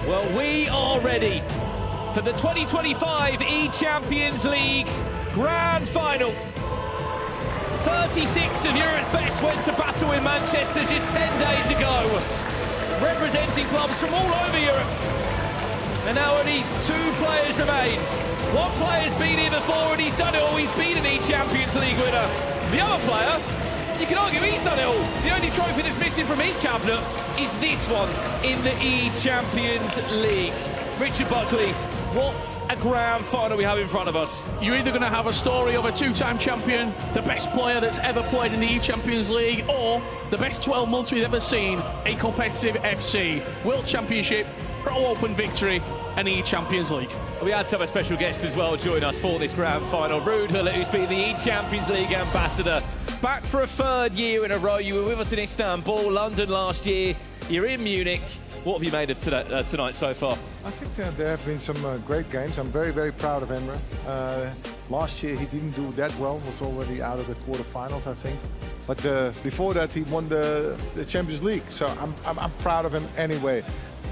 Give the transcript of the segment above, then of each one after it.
Well, we are ready for the 2025 E-Champions League Grand Final. 36 of Europe's best went to battle in Manchester just 10 days ago, representing clubs from all over Europe. And now only 2 players remain. One player's been here before and he's done it all. He's been an E-Champions League winner. The other player, you can argue he's done it all. The only trophy that's missing from his cabinet is this one in the E-Champions League. Richard Buckley, what a grand final we have in front of us. You're either going to have a story of a 2-time champion, the best player that's ever played in the E-Champions League, or the best 12 months we've ever seen, a competitive FC, World Championship, Pro Open victory, and E-Champions League. We had some special guests as well join us for this grand final. Ruud Gullit, who's been the E-Champions League ambassador, back for a 3rd year in a row. You were with us in Istanbul, London last year. You're in Munich. What have you made of tonight so far? I think there have been some great games. I'm very, very proud of Emre. Last year he didn't do that well, was already out of the quarterfinals, I think. But before that he won the Champions League, so I'm proud of him anyway.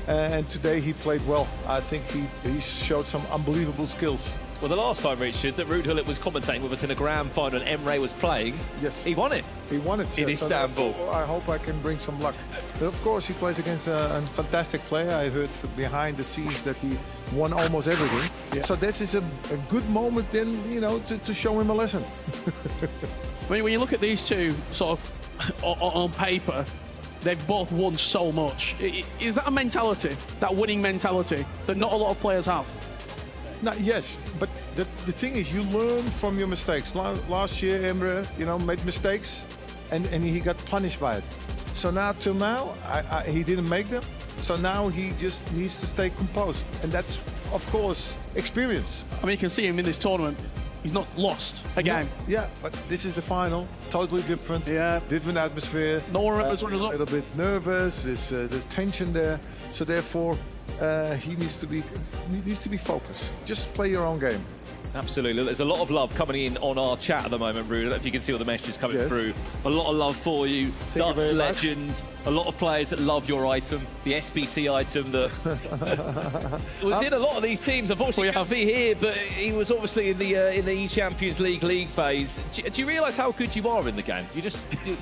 And today he played well. I think he showed some unbelievable skills. Well, the last time, Richard, that Ruud Gullit was commentating with us in a grand final and Emre was playing, yes, he won it. He won it in Istanbul. So I hope I can bring some luck. But of course, he plays against a fantastic player. I heard behind the scenes that he won almost everything. Yeah. So this is a good moment then, you know, to show him a lesson. When you look at these two sort of on paper, they've both won so much. Is that a mentality, that winning mentality, that not a lot of players have? No, yes, but the thing is, you learn from your mistakes. Last year, Emre, you know, made mistakes, and he got punished by it. So now, till now, he didn't make them. So now he just needs to stay composed, and that's, of course, experience. I mean, you can see him in this tournament. He's not lost a game. No, yeah, but this is the final. Totally different. Yeah. Different atmosphere. No one remembers a little bit nervous. There's tension there. So therefore, he needs to be focused. Just play your own game. Absolutely. There's a lot of love coming in on our chat at the moment, Ruud. I don't know if you can see all the messages coming through. A lot of love for you. Dutch legend. A lot of players that love your item, the SBC item that was in a lot of these teams. Unfortunately, can't be here, but he was obviously in the E-Champions League phase. Do you realise how good you are in the game? You're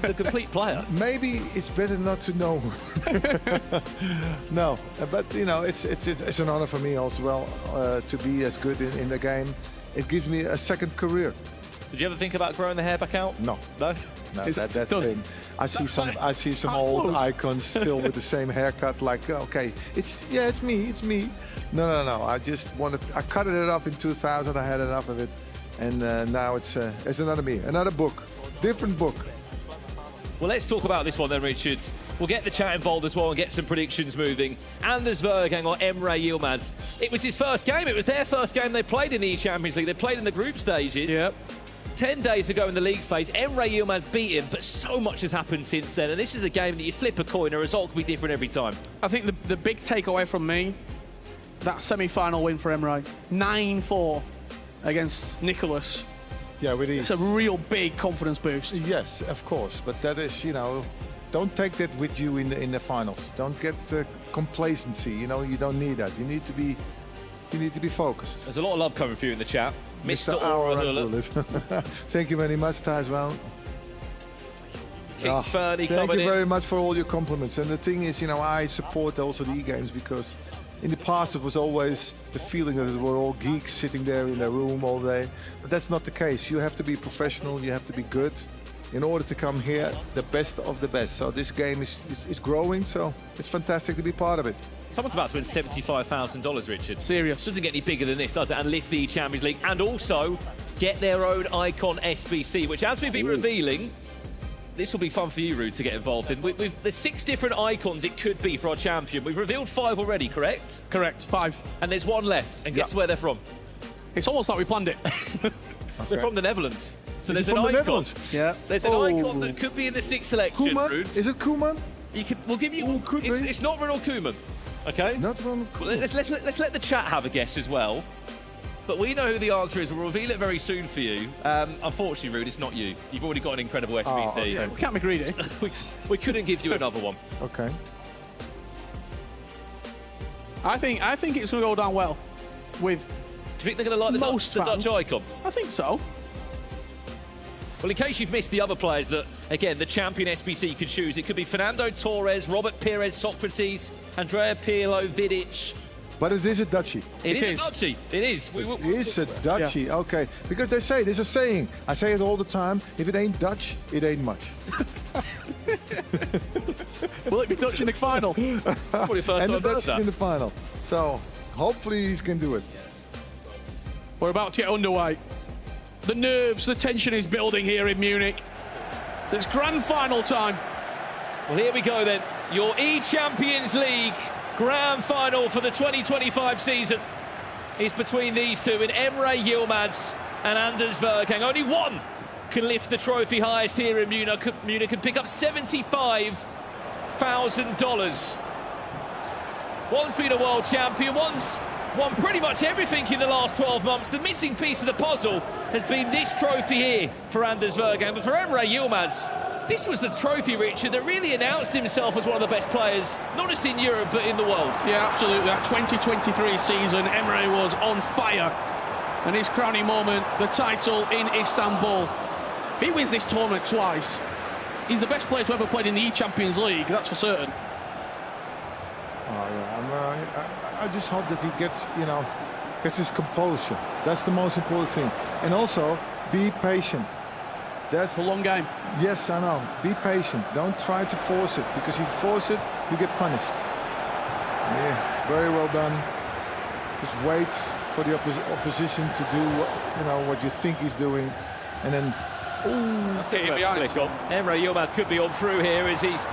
the complete player. Maybe it's better not to know. No, but you know, it's an honor for me as well to be as good in the game. It gives me a second career. Did you ever think about growing the hair back out? No. No? No, that's been. I see some old icons still with the same haircut. Like, okay, it's me. No. I cut it off in 2000. I had enough of it, and now it's another me, another book, different book. Well, let's talk about this one then, Richard. We'll get the chat involved as well and get some predictions moving. Anders Vergang or Emre Yilmaz. It was his first game. It was their first game they played in the E-Champions League. They played in the group stages. Yep. 10 days ago in the league phase, Emre Yilmaz beat him, but so much has happened since then. And this is a game that you flip a coin, a result can be different every time. I think the big takeaway from me, that semi-final win for Emre, 9-4 against Nicholas. Yeah, with ease. It's a real big confidence boost. Yes, of course, but that is, you know, don't take that with you in the finals. Don't get complacency. You know, you don't need that. You need to be focused. There's a lot of love coming for you in the chat, Mr. Aura Gullit. Thank you very much, as well. King Fernie coming in. Thank you very much for all your compliments. And the thing is, you know, I support also the E-games because in the past it was always the feeling that we were all geeks sitting there in their room all day. But that's not the case. You have to be professional, you have to be good in order to come here the best of the best. So this game is growing, so it's fantastic to be part of it. Someone's about to win $75,000, Richard. Serious. Doesn't get any bigger than this, does it? And lift the Champions League and also get their own icon SBC, which as we've been revealing, this will be fun for you, Ruud, to get involved in. There's 6 different icons it could be for our champion. We've revealed 5 already, correct? Correct, 5. And there's 1 left. And guess where they're from? It's almost like we planned it. They're from the Netherlands. So there's an icon. The Netherlands? Yeah. There's an icon that could be in the 6th selection, Koeman? Ruud. Is it Koeman? We'll give you. It's not Ronald Koeman. Okay. Not Ronald Koeman. Let's let the chat have a guess as well. But we know who the answer is. We'll reveal it very soon for you. Unfortunately, Ruud, it's not you. You've already got an incredible SBC. Oh, okay. We can't be greedy. we couldn't give you another one. Okay. I think it's going to go down well with. Do you think they're going to like the Dutch icon? I think so. Well, in case you've missed the other players that, again, the champion SBC could choose, it could be Fernando Torres, Robert Pires, Socrates, Andrea Pirlo, Vidic. But it is a Dutchie. It is a Dutchie. It is. It is a Dutchie, yeah. Okay. Because they say, there's a saying, I say it all the time, if it ain't Dutch, it ain't much. Will it be Dutch in the final? Probably first and time the Dutch is in the final. So, hopefully he can do it. We're about to get underway. The nerves, the tension is building here in Munich. It's grand final time. Well, here we go then. Your E-Champions League grand final for the 2025 season is between these two, in Emre Yilmaz and Anders Vergang. Only one can lift the trophy highest here in Munich and pick up $75,000. One's been a world champion, one's won pretty much everything in the last 12 months. The missing piece of the puzzle has been this trophy here for Anders Vergang. But for Emre Yilmaz, this was the trophy, Richard, that really announced himself as one of the best players, not just in Europe, but in the world. Yeah, absolutely. That 2023 season, Emre was on fire. And his crowning moment, the title in Istanbul. If he wins this tournament twice, he's the best player to ever played in the E-Champions League, that's for certain. Oh, yeah. I just hope that he gets his composure. That's the most important thing. And also, be patient. That's a long game. Yes, I know. Be patient. Don't try to force it, because if you force it, you get punished. Yeah, very well done. Just wait for the opposition to do what you think he's doing, and then. That's it. Emre Yilmaz could be on through here as he's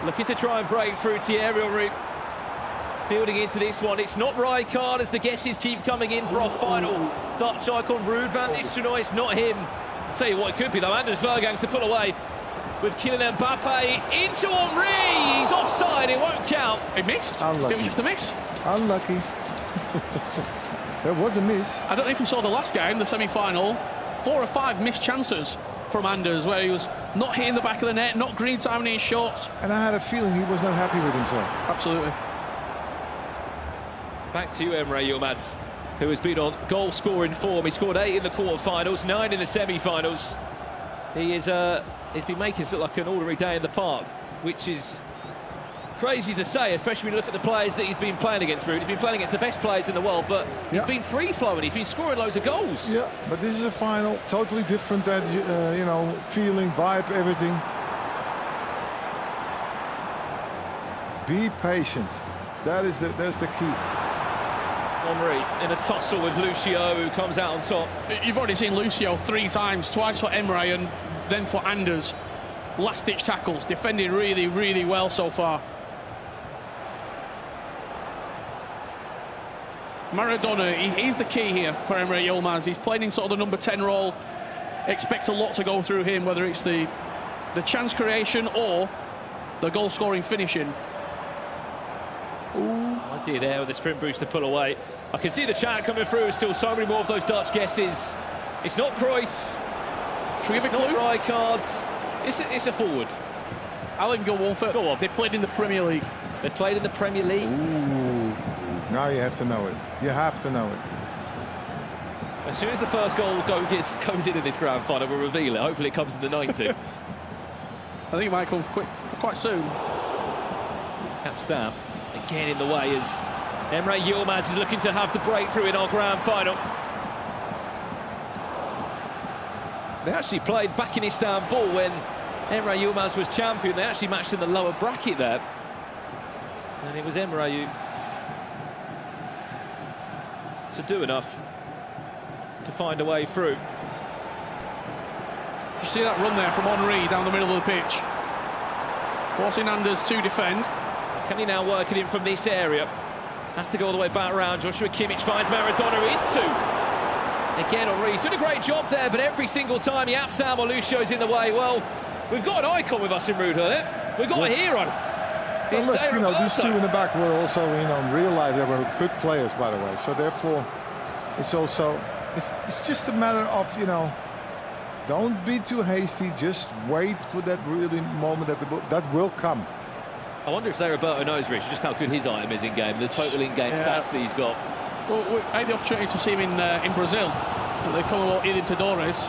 looking to try and break through to the aerial route. Building into this one, it's not Rijkaard as the guesses keep coming in for our final Dutch icon, Ruud van Nistelrooy. It's not him. I'll tell you what it could be though, Anders Vergang to pull away with Kylian Mbappe into Henry. He's offside, it won't count. It missed. Unlucky. It was just a miss. Unlucky. There was a miss. I don't know if you saw the last game, the semi-final. 4 or 5 missed chances from Anders, where he was not hitting the back of the net, not green timing his shots. And I had a feeling he was not happy with himself. Absolutely. Back to you, Emre Yilmaz, who has been on goal-scoring form. He scored 8 in the quarter-finals, 9 in the semi-finals. He's been making it look like an ordinary day in the park, which is crazy to say, especially when you look at the players that he's been playing against. Ruud, he's been playing against the best players in the world, but he's been free-flowing. He's been scoring loads of goals. Yeah, but this is a final, totally different, feeling, vibe, everything. Be patient. That's the key. Henry in a tussle with Lucio, who comes out on top. You've already seen Lucio 3 times, twice for Emre and then for Anders. Last-ditch tackles, defending really, really well so far. Maradona, he's the key here for Emre Yilmaz. He's playing in sort of the number 10 role. Expect a lot to go through him, whether it's the chance creation or the goal-scoring finishing. Idea there with the sprint boost to pull away. I can see the chat coming through. Still so many more of those Dutch guesses. It's not Cruyff. Should we give a clue? It's not Rijkaard. It's a forward. I'll even go one further. Go on. They played in the Premier League. They played in the Premier League. Ooh. Now you have to know it. You have to know it. As soon as the first goal goes in this grand final, we'll reveal it. Hopefully it comes in the 90. I think it might come quite soon. Cap stamp again in the way as Emre Yilmaz is looking to have the breakthrough in our grand final. They actually played back in Istanbul when Emre Yilmaz was champion. They actually matched in the lower bracket there. And it was Emre to do enough to find a way through. You see that run there from Henry down the middle of the pitch, forcing Anders to defend. Can he now work it in from this area? Has to go all the way back around. Joshua Kimmich finds Maradona into. Again, Henry, he's doing a great job there, but every single time he apps down while Lucio's in the way. Well, we've got an icon with us in Ruud Gullit. We've got a hero. Well, look, these two in the back were also, in real life, they were good players, by the way. So therefore, it's just a matter of, don't be too hasty. Just wait for that really moment that will come. I wonder if Zé Roberto knows, Rich, just how good his item is in-game, the total in-game stats that he's got. Well, I had the opportunity to see him in Brazil. They call him Libertadores.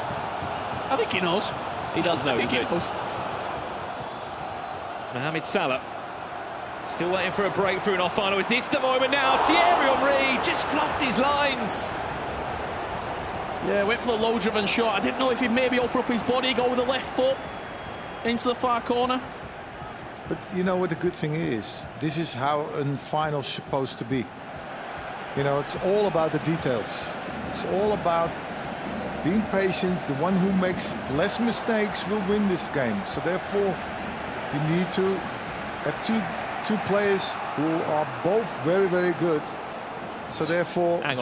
I think he knows. He does know, I think he knows. Mohamed Salah still waiting for a breakthrough in our final. Is this the moment now? Thierry Henry just fluffed his lines. Yeah, went for the low-driven shot. I didn't know if he'd maybe open up his body, go with the left foot into the far corner. But you know what the good thing is? This is how a final's supposed to be. You know, it's all about the details. It's all about being patient. The one who makes less mistakes will win this game. So therefore, you need to have two players who are both very, very good. So therefore... Hang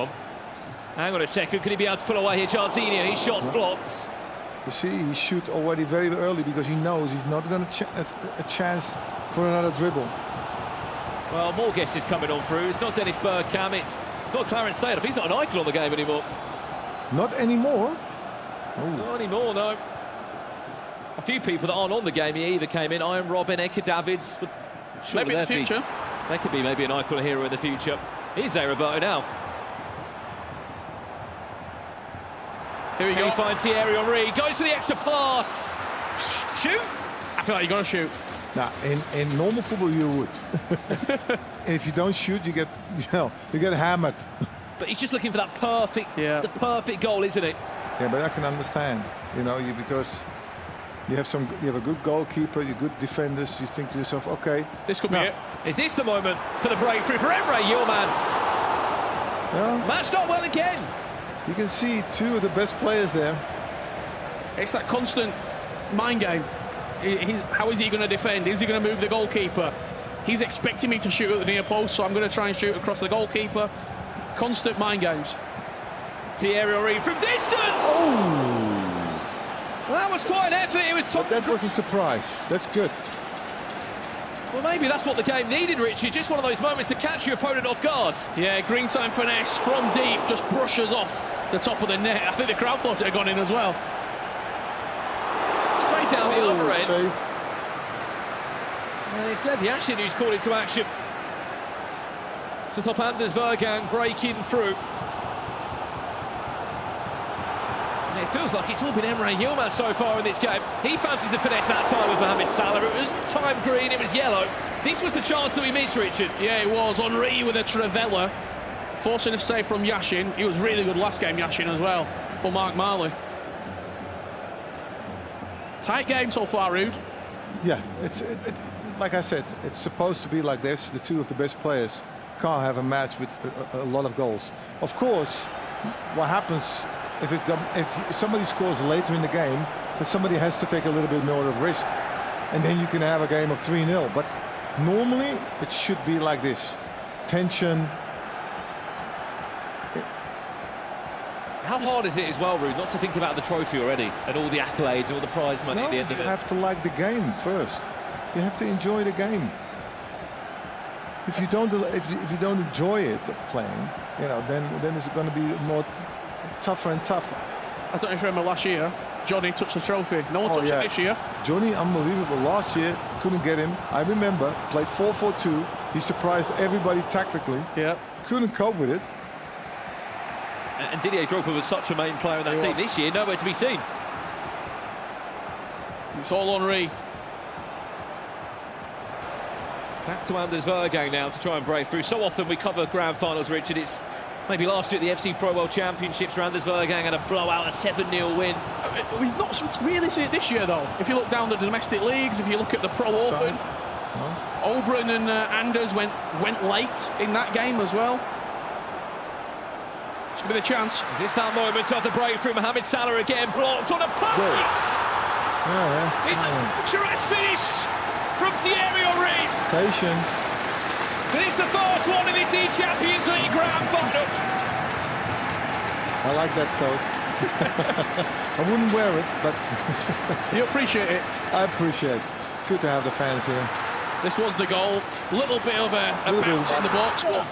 on a second. Could he be able to pull away here, Jarzinho? His shot's blocked. You see, he shoots already very early because he knows he's not going to a chance for another dribble. Well, more guesses coming on through. It's not Dennis Bergkamp. It's not Clarence Seedorf. He's not an icon on the game anymore. Not anymore? Oh. Not anymore, no. A few people that aren't on the game either came in. Iron Robin, Edgar Davids. But maybe in the future. They could be maybe an icon hero in the future. Here's Zé Roberto now. Here we go. He finds Thierry Henry. Goes for the extra pass. Shoot. I feel like you've got to shoot. Now, in normal football, you would. If you don't shoot, you get hammered. But he's just looking for that the perfect goal, isn't it? Yeah, but I can understand, because you have a good goalkeeper, you good defenders. You think to yourself, okay, this could be it. Is this the moment for the breakthrough for Emre Yilmaz? Yeah. Matched up well again. You can see two of the best players there. It's that constant mind game. How is he going to defend? Is he going to move the goalkeeper? He's expecting me to shoot at the near post, so I'm going to try and shoot across the goalkeeper. Constant mind games. Thierry Henry from distance! Oh! Well, that was quite an effort. It was that was a surprise. That's good. Well, maybe that's what the game needed, Richie. Just one of those moments to catch your opponent off guard. Yeah, green time finesse from deep, just brushes off the top of the net. I think the crowd thought it had gone in as well. Straight down the other end. Safe. And it's Lev Yashin who's called into action. So top Anders Vergang breaking through. It feels like it's all been Emre Yilmaz so far in this game. He fancies the finesse that time with Mohamed Salah. It was time green, it was yellow. This was the chance that we missed, Richard. Yeah, it was. Henry with a trivela, forcing a save from Yashin. He was really good last game, Yashin, as well, for Mark Marley. Tight game so far, Ruud. Yeah, like I said, it's supposed to be like this. The two of the best players can't have a match with a lot of goals. Of course, what happens if somebody scores later in the game, then somebody has to take a little bit more of risk, and then you can have a game of 3-0. But normally it should be like this: tension. How hard is it as well, Ruud, not to think about the trophy already and all the accolades and all the prize money at the end of it? You have to like the game first. You have to enjoy the game. If you don't enjoy it of playing, then it's going to be more tougher and tougher. I don't know if you remember last year, Johnny touched the trophy. No one touched it this year. Johnny, unbelievable. Last year, couldn't get him. I remember, played 4-4-2. He surprised everybody tactically. Yeah. Couldn't cope with it. And Didier Drogba was such a main player in that team this year, nowhere to be seen. It's all Henry. Back to Anders Vergang now to try and break through. So often we cover grand finals, Richard. It's maybe last year at the FC Pro World Championships where Anders Vergang had a blowout, a 7-0 win. We've not really seen it this year, though. If you look down the domestic leagues, if you look at the Pro Open, Oberon and Anders went late in that game as well. It's going to be the chance. Is this that moment of the breakthrough? Mohamed Salah again blocked on a pocket. It's a picturesque finish from Thierry Henry. Patience. But it's the first one in this E-Champions League grand final. I like that coat. I wouldn't wear it, but you appreciate it. I appreciate it. It's good to have the fans here. This was the goal. Little bit of a bounce in the box, but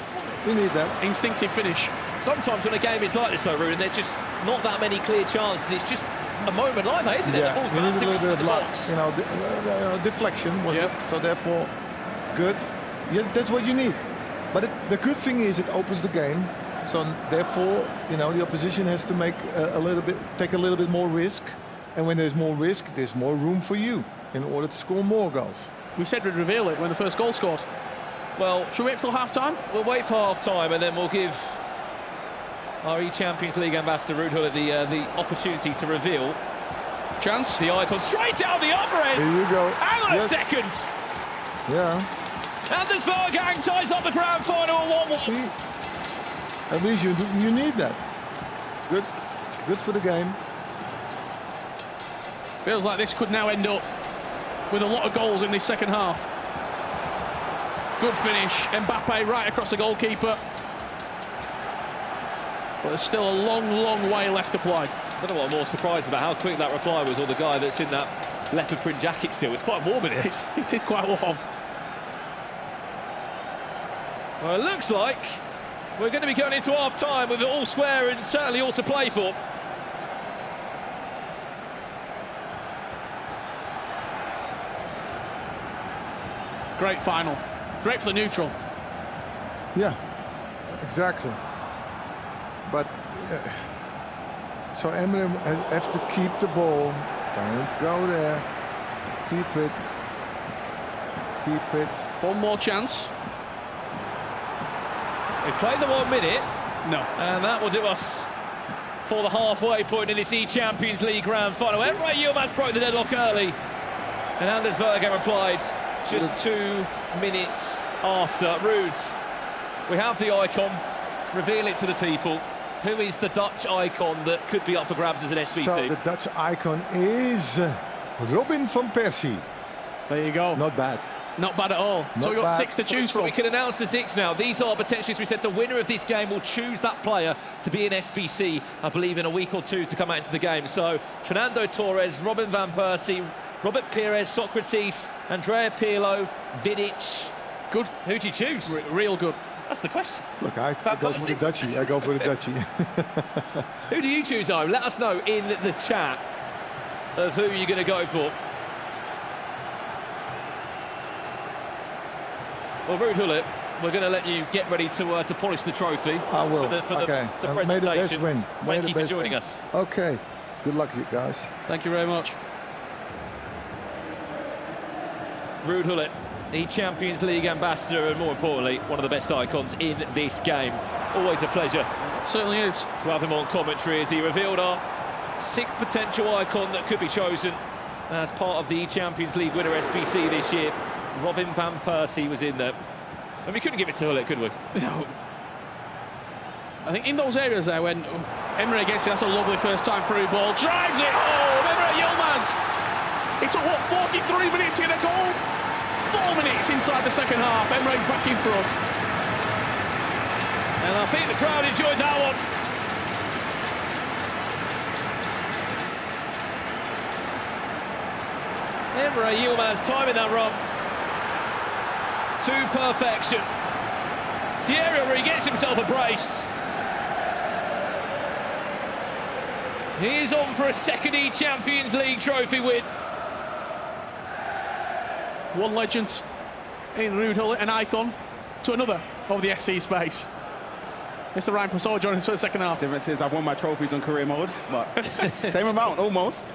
we need that instinctive finish. Sometimes when a game is like this, though, Ruud, and there's just not that many clear chances. It's just a moment like that, isn't it? Yeah, the ball's we need a little bit of luck. box. Deflection was it? So therefore, good. Yeah, that's what you need. But the good thing is it opens the game. So therefore, you know, the opposition has to make take a little bit more risk. And when there's more risk, there's more room for you in order to score more goals. We said we'd reveal it when the first goal scored. Well, should we wait till half-time? We'll wait for half-time and then we'll give our E-Champions League ambassador Ruud Gullit the opportunity to reveal. Chance. The icon straight down the other end. Here you go. Hang on a second. Yeah. Anders Vergang ties up the grand final at 1-1. See, at least you need that. Good for the game. Feels like this could now end up with a lot of goals in this second half. Good finish. Mbappe right across the goalkeeper. But there's still a long, long way left to play. I don't know what I'm more surprised about, how quick that reply was, or the guy that's in that leopard print jacket still. It's quite warm in here. It is quite warm. Well, it looks like we're going to be going into half-time with it all square and certainly all to play for. Great final. Great for the neutral. Yeah, exactly. But so Emre has to keep the ball. Don't go there. Keep it. Keep it. One more chance. We played the 1 minute. No. And that will do us for the halfway point in this E-Champions League grand final. Emre Yilmaz broke the deadlock early. And Anders Vergang replied just 2 minutes after. Ruud, we have the icon. Reveal it to the people. Who is the Dutch icon that could be up for grabs as an SVP? So the Dutch icon is Robin van Persie. There you go. Not bad. Not bad at all. So we've got 6 to choose from. We can announce the 6 now. These are potentially, as we said, the winner of this game will choose that player to be an SBC, I believe, in a week or 2 to come out into the game. So Fernando Torres, Robin van Persie, Robert Pires, Socrates, Andrea Pirlo, Vidic. Good. Who do you choose? Real good. That's the question. Look, I go for the Dutchie. I go for the Dutchie. Who do you choose, Owen? Let us know in the chat of who you're going to go for. Well, Ruud Gullit, we're going to let you get ready to polish the trophy. I will. For the presentation. May the best win. Thank you for joining us. Okay. Good luck, you guys. Thank you very much. Ruud Gullit, the Champions League ambassador, and more importantly, one of the best icons in this game. Always a pleasure. Certainly is. To have him on commentary as he revealed our 6th potential icon that could be chosen as part of the Champions League winner SBC this year. Robin van Persie was in there. And we couldn't give it to Gullit, could we? No. I think in those areas there when Emre gets it, that's a lovely first time through ball. Drives it home, Emre Yilmaz. It took, what, 43 minutes to get a goal? 4 minutes inside the second half. Emre's back in front. And I think the crowd enjoyed that one. Emre Yilmaz timing that run to perfection. Thierry Henry gets himself a brace. He is on for a 2nd E-Champions League trophy win. One legend in Ruud Gullit, an icon, to another of the FC space. Mr. Ryan Passaud joining us for the second half. Difference is I've won my trophies on career mode, but same amount, almost.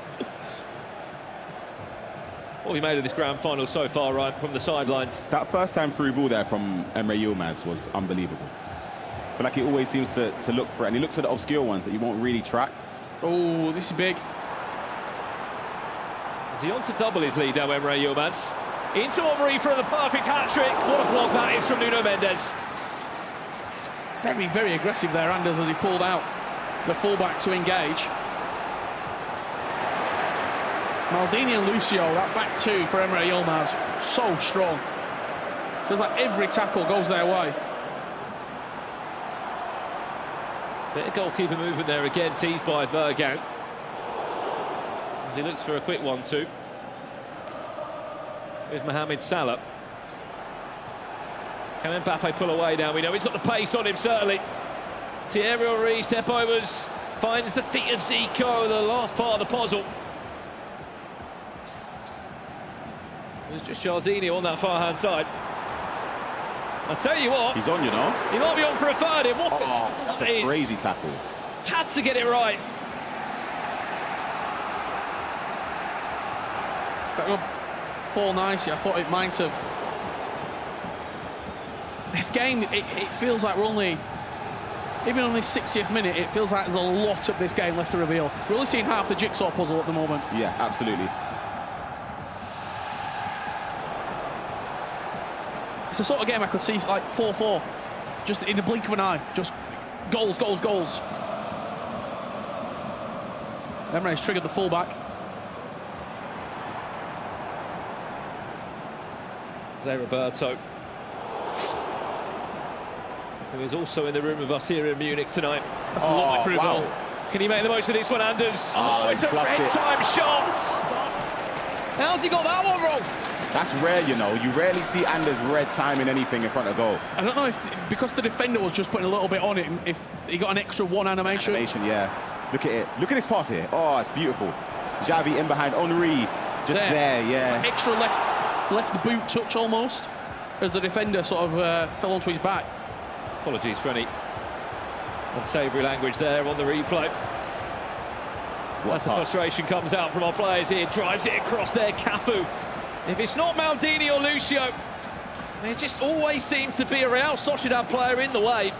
What we made of this grand final so far, Ryan, from the sidelines? That first time through ball there from Emre Yilmaz was unbelievable. I feel like he always seems to look for it, and he looks for the obscure ones that you won't really track. Oh, this is big. Is he on to double his lead now, Emre Yilmaz? Into Henry for the perfect hat-trick. What a block that is from Nuno Mendes. Very, very aggressive there, Anders, as he pulled out the fullback to engage. Maldini and Lucio, that back 2 for Emre Yilmaz, so strong. Feels like every tackle goes their way. Bit of goalkeeper movement there again, teased by Vergang. As he looks for a quick 1-2. With Mohamed Salah. Can Mbappe pull away now? We know he's got the pace on him, certainly. Thierry Henry, step overs, finds the feet of Zico, the last part of the puzzle. There's just Jarzinho on that far-hand side. I tell you what, He's on, you know. he might be on for a third here. What a tackle That's that a is. crazy tackle. Had to get it right. So that fall nicely. I thought it might have. This game, it feels like we're only, even on the 60th minute, it feels like there's a lot of this game left to reveal. We're only seeing half the jigsaw puzzle at the moment. Yeah, absolutely. It's the sort of game I could see like 4-4, just in the blink of an eye. Just goals, goals, goals. Emre's triggered the fullback. Zé Roberto, who is also in the room with us here in Munich tonight. That's a lovely through ball. Can he make the most of this one, Anders? Oh, It's a he's fluffed red it. time shot. How's he got that one wrong? That's rare, you know. You rarely see Anders red timing anything in front of goal. I don't know if, because the defender was just putting a little bit on it, if he got an extra one animation. Animation, yeah. Look at it. Look at this pass here. Oh, it's beautiful. Xavi in behind Henry. Just there, yeah. It's like extra left boot touch almost, as the defender sort of fell onto his back. Apologies for any unsavoury language there on the replay. As the frustration comes out from our players here, drives it across there, Cafu. If it's not Maldini or Lucio, there just always seems to be a Real Sociedad player in the way.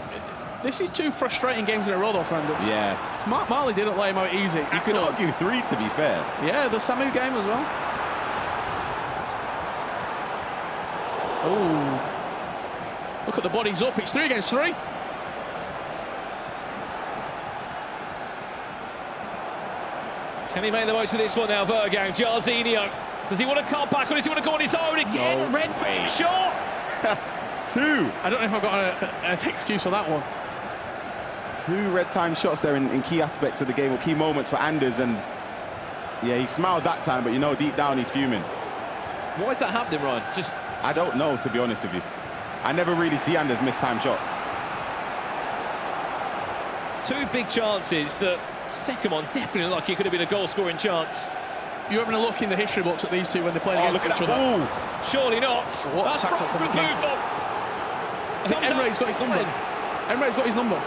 This is two frustrating games in a row, though, Fernando. Yeah. Marley didn't lay him out easy. You could argue 3, to be fair. Yeah, the Samu game as well. Oh, look at the bodies up. It's 3 against 3. Can he make the most of this one now, Vergang? Jarzinho. Does he want to cut back or does he want to go on his own again? No Red way. shot. 2. I don't know if I've got an excuse for that one. 2 red time shots there in key aspects of the game, or key moments for Anders, and yeah, he smiled that time, but you know deep down he's fuming. Why is that happening, Ryan? Just I don't know, to be honest with you. I never really see Anders miss time shots. 2 big chances that second one definitely looked like it could have been a goal-scoring chance. You're having a look in the history books at these two when they played Oh, against look at each that other. ball. Surely not. What That's tackle from from the keeper. Buffon. I think Emre's got his number. Emre's got his number.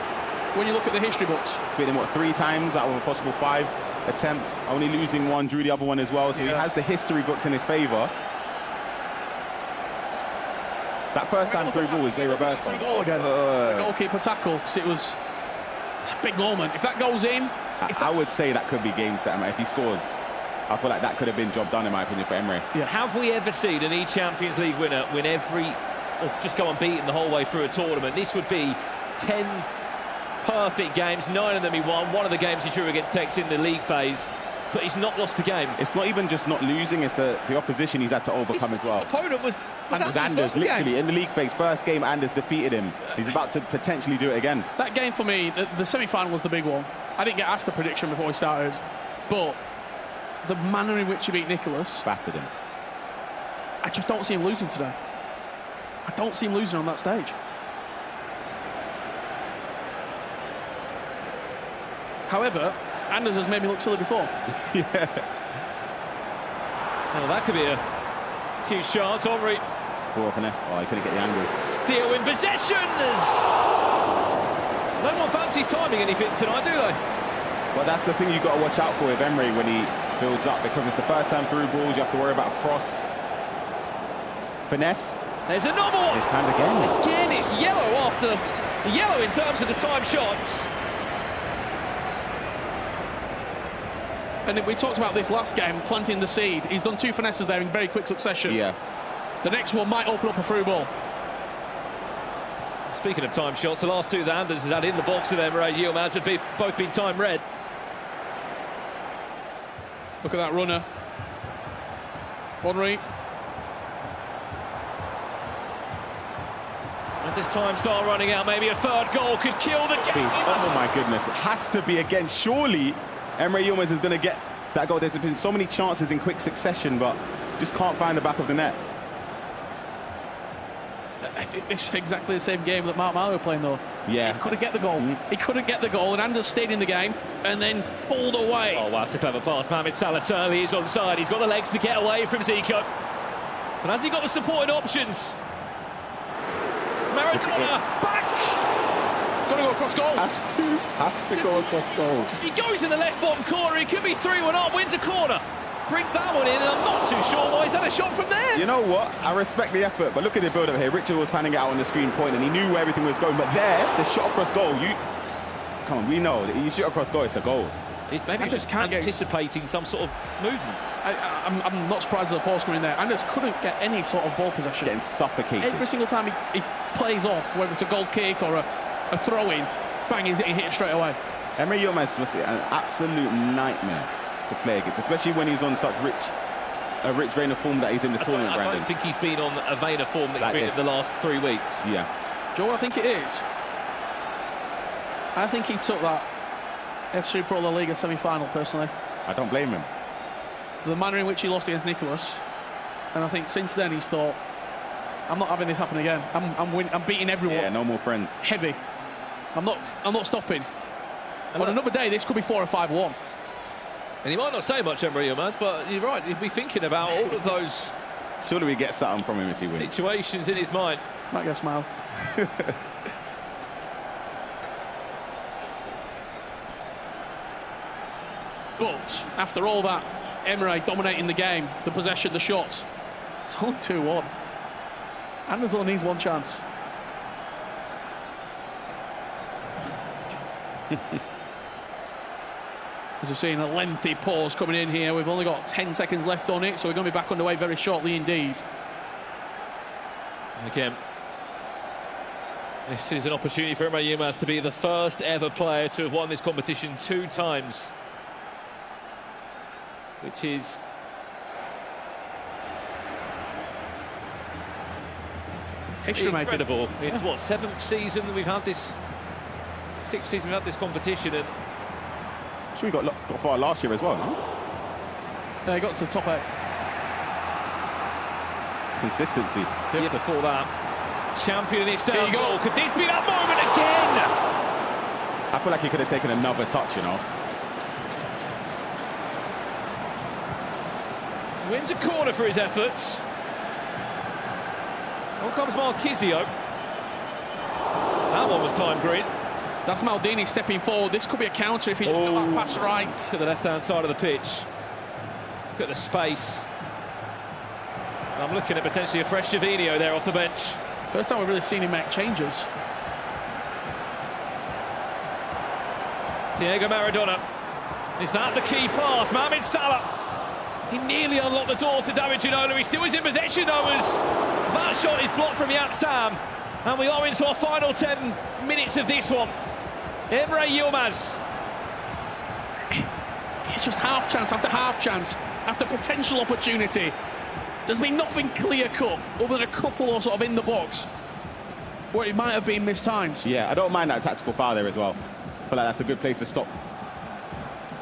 When you look at the history books. Beat him, what, 3 times out of a possible 5 attempts, only losing 1, drew the other one as well, so he has the history books in his favour. That first time through ball was Zé Roberto. Goal again. Goalkeeper tackle, because it's a big moment. If that goes in, I would say that could be game set. If he scores, I feel like that could have been job done, in my opinion, for Emre. Yeah. Have we ever seen an E-Champions League winner win or just go unbeaten the whole way through a tournament? This would be 10 perfect games, 9 of them he won. One of the games he drew against Tex in the league phase, but he's not lost a game. It's not even just not losing, it's the opposition he's had to overcome as well. His opponent was Anders, literally, in the league phase, first game, Anders defeated him. He's about to potentially do it again. that game for me, the semi-final was the big one. I didn't get asked a prediction before we started, but the manner in which he beat Nicholas, Battered him. I just don't see him losing today. I don't see him losing on that stage. However, Anders has made me look silly before. Yeah. Well, that could be a huge chance. Henry Poor finesse. Oh, he couldn't get the angle. still in possession. No one fancies timing anything tonight, do they? Well, that's the thing you've got to watch out for with Emre when he builds up, because it's the first time through balls, you have to worry about a cross. Finesse. There's another one. It's timed again. Again, it's yellow after yellow in terms of the time shots. And we talked about this last game, planting the seed. He's done 2 finesses there in very quick succession. Yeah. The next one might open up a through ball. Speaking of time shots, the last 2 that Anders has had in the box of Emre Yilmaz have both been time red. Look at that runner. Henry. And this time start running out, maybe a third goal could kill the game. Oh my goodness, it has to be again. Surely Emre Yilmaz is going to get that goal. There's been so many chances in quick succession, but just can't find the back of the net. I think it's exactly the same game that Mark Marley were playing, though. Yeah. He couldn't get the goal. He couldn't get the goal, and Anders stayed in the game and then pulled away. Oh, wow, that's a clever pass. Mohamed Salah certainly is onside. He's got the legs to get away from Zico. And has he got the supporting options? Maradona, back! Got to go across goal. Has to go across goal. He goes in the left bottom corner, he could be 3-1 up, wins a corner. Brings that one in, and I'm not too sure why he's had a shot from there. You know what? I respect the effort, but look at the build-up here. Richard was panning it out on the screen point, and he knew where everything was going. But there, the shot across goal, come on, we know that you shoot across goal, it's a goal. He's maybe just anticipating some sort of movement. I'm not surprised at the post coming in there. Anders couldn't get any sort of ball possession. It's getting suffocated. Every single time he plays off, whether it's a goal kick or a throw-in, bang, he's hitting it straight away. Emre Yilmaz must be an absolute nightmare to play against, especially when he's on such a rich vein of form that he's in this tournament, Brandon. I don't think he's been on a vein of form that he's been in the last 3 weeks. Yeah. Do you know what I think it is? I think he took that FC Pro La Liga semi-final, personally. I don't blame him. The manner in which he lost against Nicholas, and I think since then he's thought, I'm not having this happen again. I'm beating everyone. Yeah, no more friends. Heavy. I'm not stopping. And on another day, this could be 4 or 5-1. And he might not say much, Emre Yilmaz, but you're right, he'd be thinking about all of those Surely we get something from him if he wins. situations in his mind. Might get a smile. But after all that, Emre dominating the game, the possession, the shots, it's only 2-1. Anders only needs one chance. As we're seeing a lengthy pause coming in here, we've only got 10 seconds left on it, so we're going to be back underway very shortly indeed. Again, this is an opportunity for Emre Yilmaz to be the first ever player to have won this competition 2 times, which is incredible. It's what, 7th season that we've had this, 6th season we've had this competition, and Sure, we got far last year as well, no? They got to the top 8. Consistency. the year before that, champion in Istanbul. Could this be that moment again? I feel like he could have taken another touch, you know. Wins a corner for his efforts. On comes Marquisio. That one was time green. That's Maldini stepping forward. This could be a counter if he just got that pass right. To the left-hand side of the pitch. Look at the space. I'm looking at potentially a fresh Gervinho there off the bench. First time we've really seen him make changes. Diego Maradona. Is that the key pass? Mohamed Salah. He nearly unlocked the door to David Ginola. He still is in possession, though, as that shot is blocked from Jaap Stam. And we are into our final 10 minutes of this one. Emre Yilmaz. It's just half chance after potential opportunity. There's been nothing clear-cut other than a couple or sort of in the box where it might have been missed times. Yeah, I don't mind that tactical foul there as well. I feel like that's a good place to stop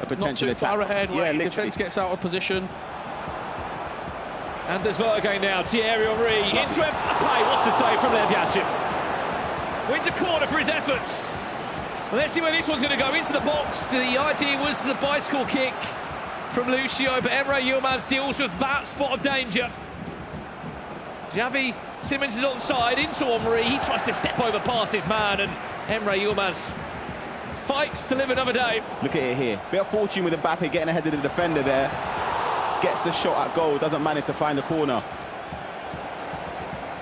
a potential attack. Not too far ahead, yeah, the defence gets out of position. And there's Verge now, Thierry Henry into Mbappe. What's a save from Lev Yashin? Wins a corner for his efforts. Well, let's see where this one's going to go, into the box. The idea was the bicycle kick from Lucio, but Emre Yilmaz deals with that spot of danger. Xavi Simons is onside, into Henry. He tries to step over past his man, and Emre Yilmaz fights to live another day. Look at it here. Bit of fortune with Mbappe getting ahead of the defender there. Gets the shot at goal, doesn't manage to find the corner.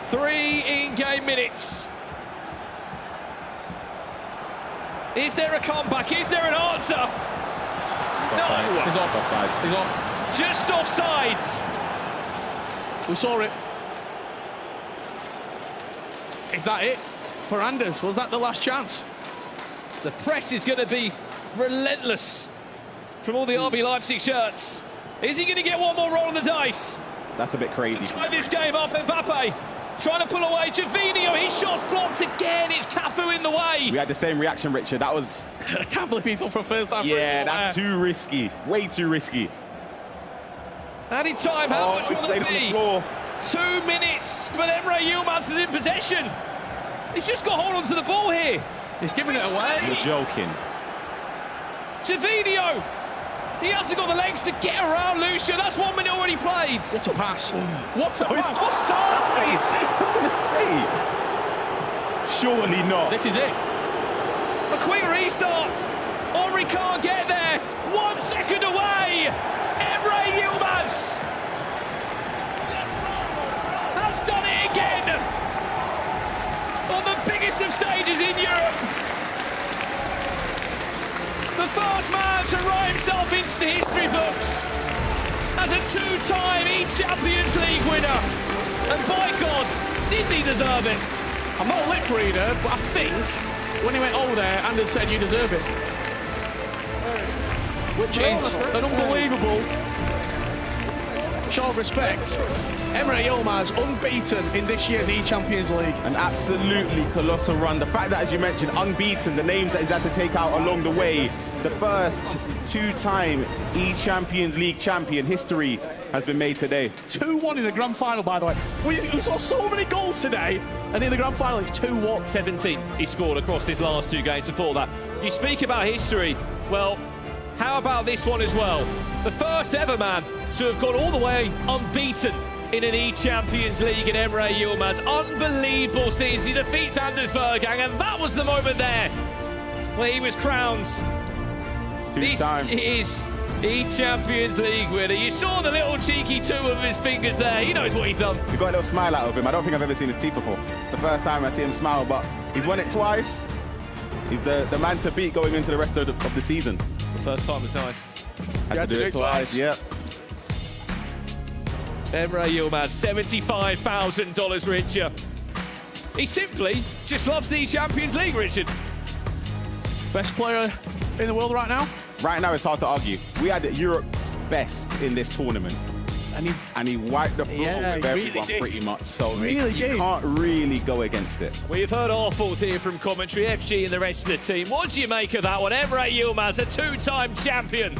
3 in-game minutes. Is there a comeback? Is there an answer? He's offside. No. He's off. Offside. He's off. Just offsides. We saw it. Is that it for Anders? Was that the last chance? The press is going to be relentless from all the RB Leipzig shirts. Is he going to get one more roll of the dice? That's a bit crazy. To tie this game up, Mbappe trying to pull away. Gervinho, his shot's blocked again. It's Cafu in the way. We had the same reaction, Richard. That was... I can't believe he's on for a first time. Yeah, that's too risky. Way too risky. Added time, how much will it be? 2 minutes, but Emre Yilmaz is in possession. He's just got hold onto the ball here. He's giving it away. You're joking. Gervinho. He hasn't got the legs to get around Lucio. That's 1 minute already played. What a pass. What a pass. Offside. I was going to say. Surely not. This is it. A quick restart. Henry can't get there. 1 second away. Emre Yilmaz has done it again on the biggest of stages in Europe. The first man to write himself into the history books as a two-time E-Champions League winner. And by God, did he deserve it? I'm not a lip reader, but I think when he went over there, Anders said you deserve it. Which is an unbelievable show of respect. Emre Yilmaz unbeaten in this year's E-Champions League. An absolutely colossal run. The fact that, as you mentioned, unbeaten, the names that he's had to take out along the way, the first two-time E-Champions League champion history has been made today. 2-1 in the grand final, by the way. We saw so many goals today, and in the grand final, it's 2-1. 17 he scored across his last two games before that. You speak about history, well, how about this one as well? The first ever man to have gone all the way unbeaten in an E-Champions League in Emre Yilmaz. Unbelievable scenes. He defeats Anders Vergang, and that was the moment there where he was crowned. This is E-Champions League winner. You saw the little cheeky two of his fingers there. He knows what he's done. He got a little smile out of him. I don't think I've ever seen his teeth before. It's the first time I see him smile, but he's won it twice. He's the man to beat going into the rest of the season. The first time was nice. Had to do it twice, yep. Emre Yilmaz, $75,000 richer. He simply just loves the Champions League, Richard. Best player in the world right now? Right now, it's hard to argue. We had Europe's best in this tournament. And he wiped the floor with everyone pretty much. So you can't really go against it. We've heard awfuls here from commentary, FG and the rest of the team. What do you make of that one? Emre Yilmaz, a two-time champion.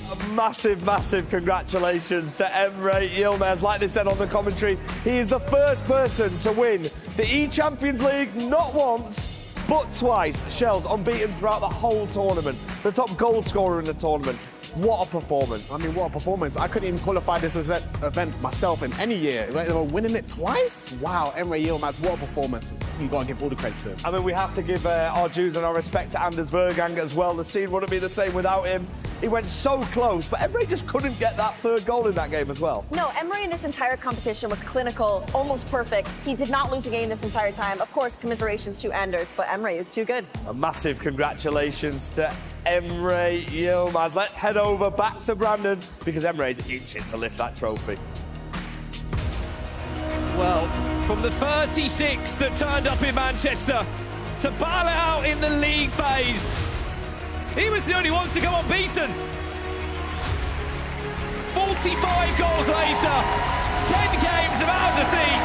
A massive, massive congratulations to Emre Yilmaz. Like they said on the commentary, he is the first person to win the E-Champions League not once, but twice. Shells unbeaten throughout the whole tournament. The top goal scorer in the tournament. What a performance. I mean, what a performance. I couldn't even qualify this as an event myself in any year. Winning it twice? Wow, Emre Yilmaz, what a performance. You've got to give all the credit to him. I mean, we have to give our dues and our respect to Anders Vergang as well. The scene wouldn't be the same without him. He went so close, but Emre just couldn't get that third goal in that game as well. No, Emre in this entire competition was clinical, almost perfect. He did not lose a game this entire time. Of course, commiserations to Anders, but Emre is too good. A massive congratulations to Emre Yilmaz. Let's head over back to Brandon because Emre is itching to lift that trophy. Well, from the 36 that turned up in Manchester to battle it out in the league phase, he was the only one to go unbeaten. 45 goals later, 10 games of out defeat.